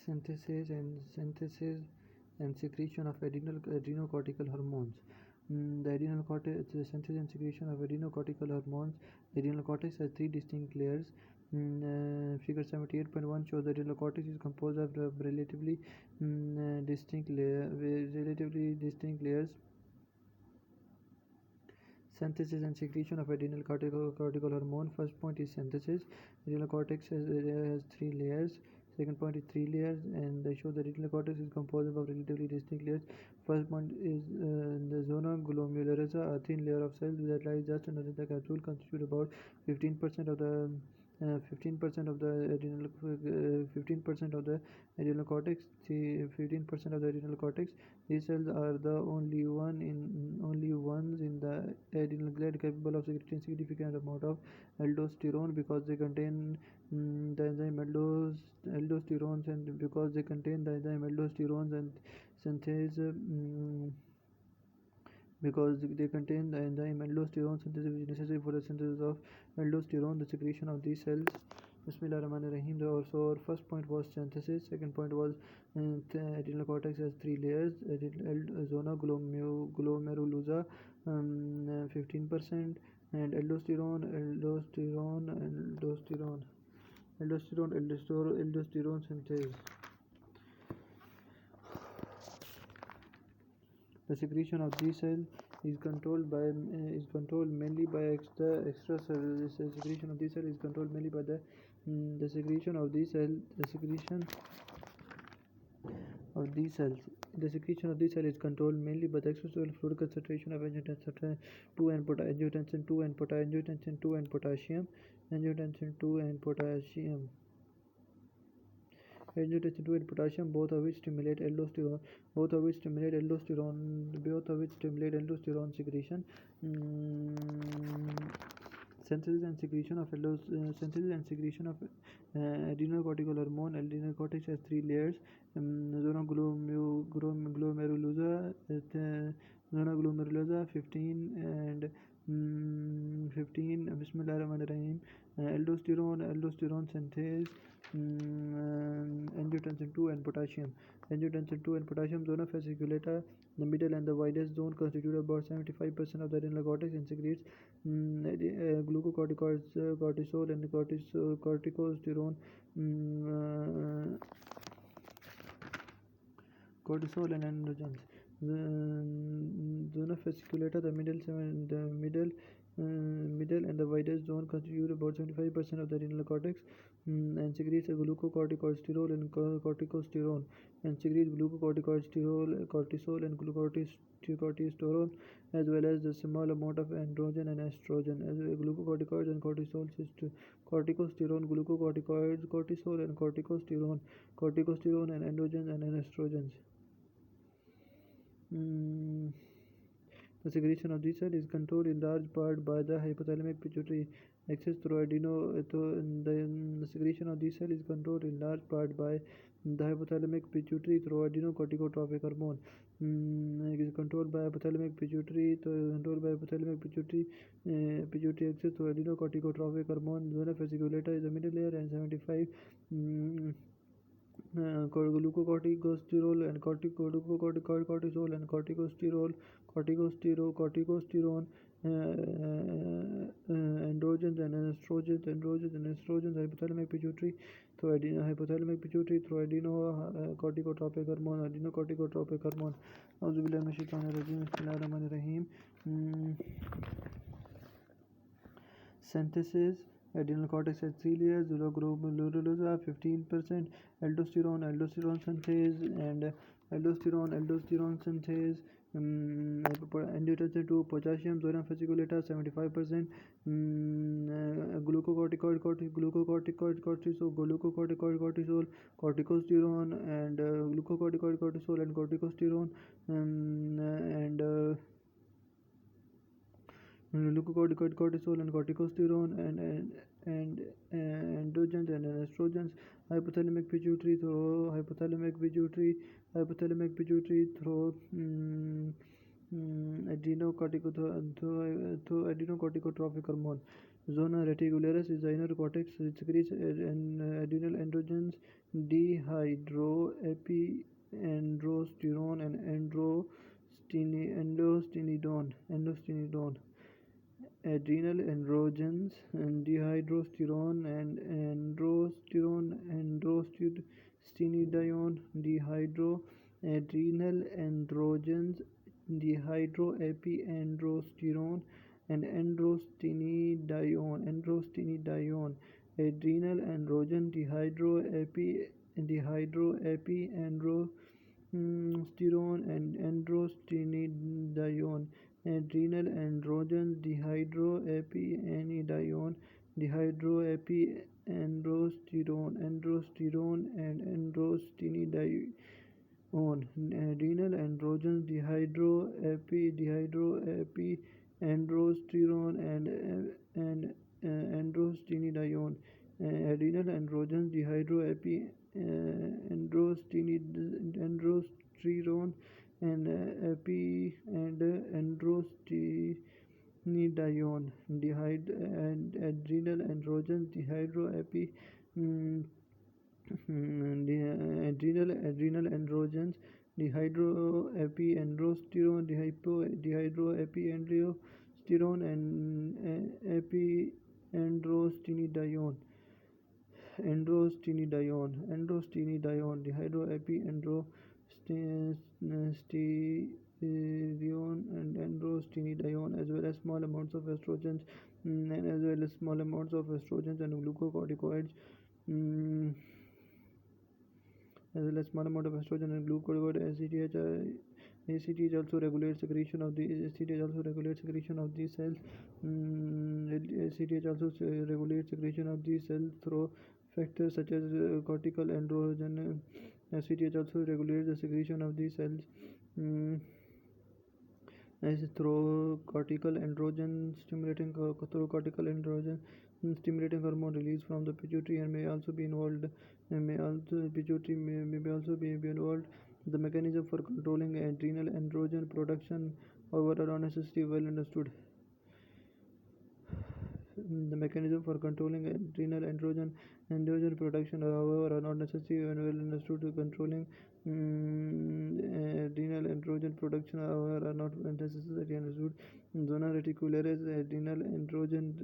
Synthesis and secretion of adrenocortical hormones. The synthesis and secretion of adrenocortical hormones. The adrenal cortex has three distinct layers. Figure 78.1 shows the adrenal cortex is composed of relatively distinct layers. Synthesis and secretion of adrenal cortical hormone. First point is synthesis. Adrenal cortex has three layers. Second point is three layers, and they show that adrenal cortex is composed of relatively distinct layers. First point is the zona glomerulus, a thin layer of cells that lies just under the capsule, constitute about 15% of the 15% of the adrenal 15% of the adrenal cortex. 15% of the adrenal cortex. These cells are the only ones in the adrenal gland capable of secreting significant amount of aldosterone because they contain the enzyme aldosterones, and because they contain the enzyme aldosterones and synthase because they contain the enzyme aldosterone synthesis which is necessary for the synthesis of aldosterone. The secretion of these cells. Bismillahirrahmanirrahim. So our first point was synthesis. Second point was the adrenal cortex has three layers. Zona glomerulosa 15%, and aldosterone synthase. The secretion of these cells is controlled mainly by extracellular. The secretion of these cells is controlled mainly by the secretion of these cells. The secretion of these cells is controlled mainly by the extracellular fluid concentration of angiotensin 2 and angiotensin 2 and potassium. Angiotensin 2 and potassium. Angiotensin 2 and potassium, both of which stimulate aldosterone secretion. Synthesis and secretion of adrenocortical hormone. Adrenal cortex has three layers. Zona glomerulosa 15 and 15. Bismillahirrahmanirrahim. Aldosterone synthase. Angiotensin 2 and potassium. Zona fasciculata, the middle and the widest zone, constitute about 75% of the adrenal cortex and secretes glucocorticoids, cortisol and corticosterone. Cortisol and androgens. Zona fasciculata, the middle and the widest zone, constitute about 75% of the adrenal cortex and secretes glucocorticosterol and corticosterone, cortisol and glucocorticosterone, as well as a small amount of androgen and estrogen. As glucocorticoids and corticosterone, glucocorticoids, cortisol and corticosterone and androgens and estrogens. The secretion of these cells is controlled in large part by the hypothalamic pituitary axis through the secretion of these cells is controlled in large part by the hypothalamic pituitary through adrenocorticotropic hormone. It is controlled by hypothalamic pituitary axis through adrenocorticotropic hormone. Zona fasciculata is the middle layer and 75 glucocorticosterol and cortisol and corticosterone, androgens and estrogens. Hypothalamic pituitary through adrenocorticotropic hormone. Auzubillahi minash shaitanir rajeem. Bismillahirrahmanirrahim. Synthesis. Adrenal cortex has three layers. Zona glomerulosa 15%. Aldosterone synthase and aldosterone synthase. Angiotensin 2, potassium. Zona fasciculata 75%. Glucocorticoid, cortisol, corticosterone and glucocorticoid, cortisol and corticosterone and glucocorticoid, cortisol and corticosterone and androgens and estrogens. Hypothalamic pituitary through Adrenocorticotropic hormone. Zona reticularis is the inner cortex which secretes adrenal androgens, dihydroepiandrosterone, and androstenedione. Adrenal androgens and dihydrosterone and androstenedione. Adrenal androgens, dihydroepiandrosterone, and androstenedione. Adrenal androgen, dihydroepiandrosterone, and androstenedione. Adrenal androgens, dihydroepiandrosterone, and androstenedione. Adrenal androgens, dihydroepiandrosterone, and androstenedione. Adrenal androgens, dihydroepiandrosterone, and androstenedione. Adrenal androgens, adrenal androgens, dihydroepiandrosterone, dihydroepiandrosterone, and epiandrostenedione. Dihydroepiandrosterone, and androstenedione, as well as small amounts of estrogens, and as well as small amounts of estrogens and glucocorticoids. mm, as well as small amount of estrogen and glucocorticoid. ACTH also regulates secretion of the these cells. ACTH also regulates secretion of these cells through factors such as cortical androgen. ACTH also regulates the secretion of these cells as through cortical androgen stimulating hormone released from the pituitary, and may also be involved pituitary may also be involved. The mechanism for controlling adrenal androgen production, however, are not necessarily well understood. The mechanism for controlling adrenal androgen production, however, are not necessarily well understood. Controlling adrenal androgen production, however, are not necessarily understood. Zona reticularis, adrenal androgen,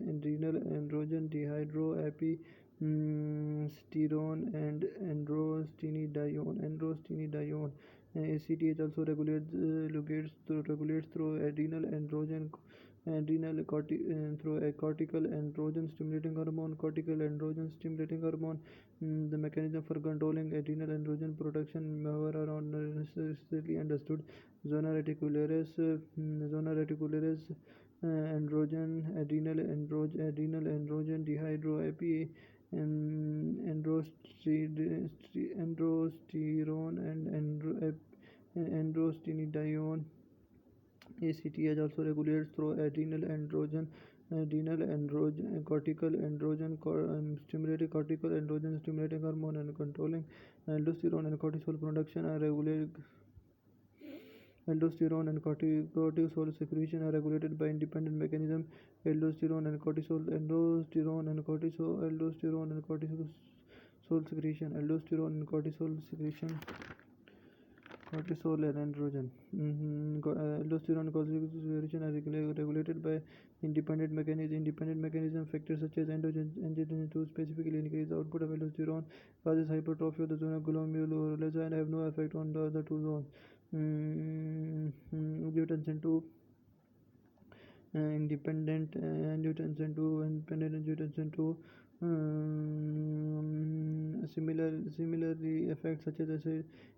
dihydroepiandrosterone, and androstenedione. ACTH also regulates through through a cortical androgen stimulating hormone. The mechanism for controlling adrenal androgen production, however, are not necessarily understood. Zona reticularis, adrenal androgen, dihydroepi and androsterone, and androstenedione. ACTH also regulates through cortical androgen stimulating hormone, and controlling aldosterone and cortisol production are regulated. Aldosterone and cortisol secretion are regulated by independent mechanism. Aldosterone and cortisol secretion. Cortisol and androgen. Aldosterone and cortisol secretion are regulated by independent mechanism. Factors such as angiotensin 2 specifically increase the output of aldosterone, causes hypertrophy of the zona glomerulosa, and have no effect on the other two zones. Angiotensin 2 independent angiotensin 2 similarly effects such as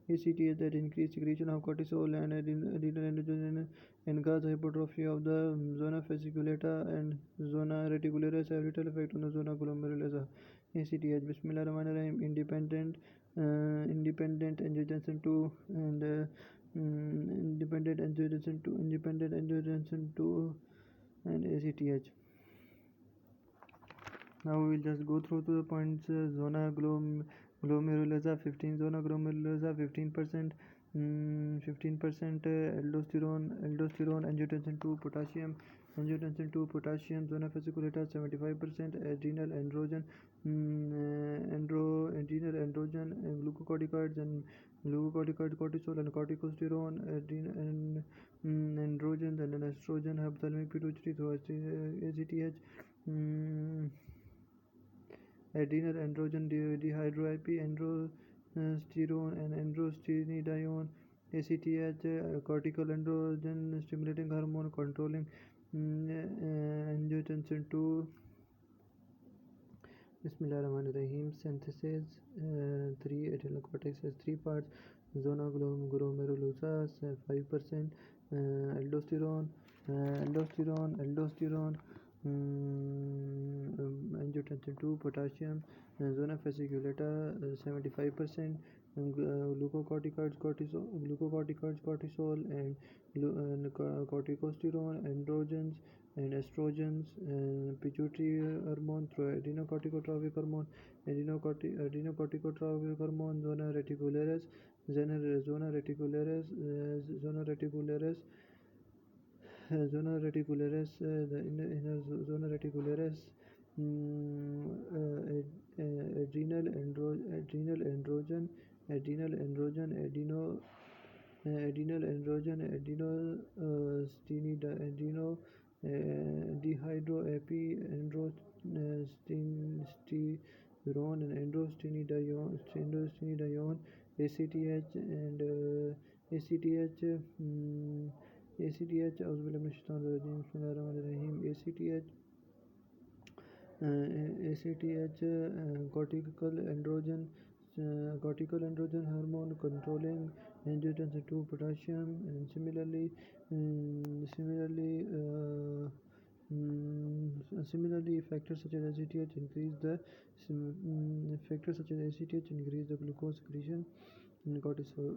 ACTH that increase secretion of cortisol and adrenal androgen and cause hypertrophy of the zona fasciculata and zona reticularis have little effect on the zona glomerulosa. ACTH bismillah rahman rahim. Independent angiotensin 2 and independent angiotensin 2 and ACTH. Now we will just go through to the points. Zona glomerulosa 15%, 15% aldosterone, angiotensin 2, potassium, zona fasciculata 75%, adrenal androgen, glucocorticoids and glucocorticoid, cortisol and corticosterone, androgens and an estrogen, hypothalamic pituitary through ACTH, mm, adrenal androgen dehydroep, androsterone and androstenedione, ACTH, cortical androgen stimulating hormone controlling angiotensin 2. Bismillahirrahmanirrahim. Synthesis 3. Adrenal cortex has three parts: zona glomerulosa 5%, aldosterone, angiotensin 2, potassium, zona fasciculata 75%, glucocorticoids, cortisol, and corticosterone, androgens and estrogens, pituitary hormone through adrenocorticotropic hormone, adrenocorticotropic hormone, zona reticularis, the inner zona reticularis, adrenal androgen, adeno dehydroepi, androstenedione and androstenedione, ACTH and ACTH. ACTH ACTH cortical androgen hormone controlling angiotensin 2, potassium, and similarly factors such as ACTH increase the glucose secretion and cortisol.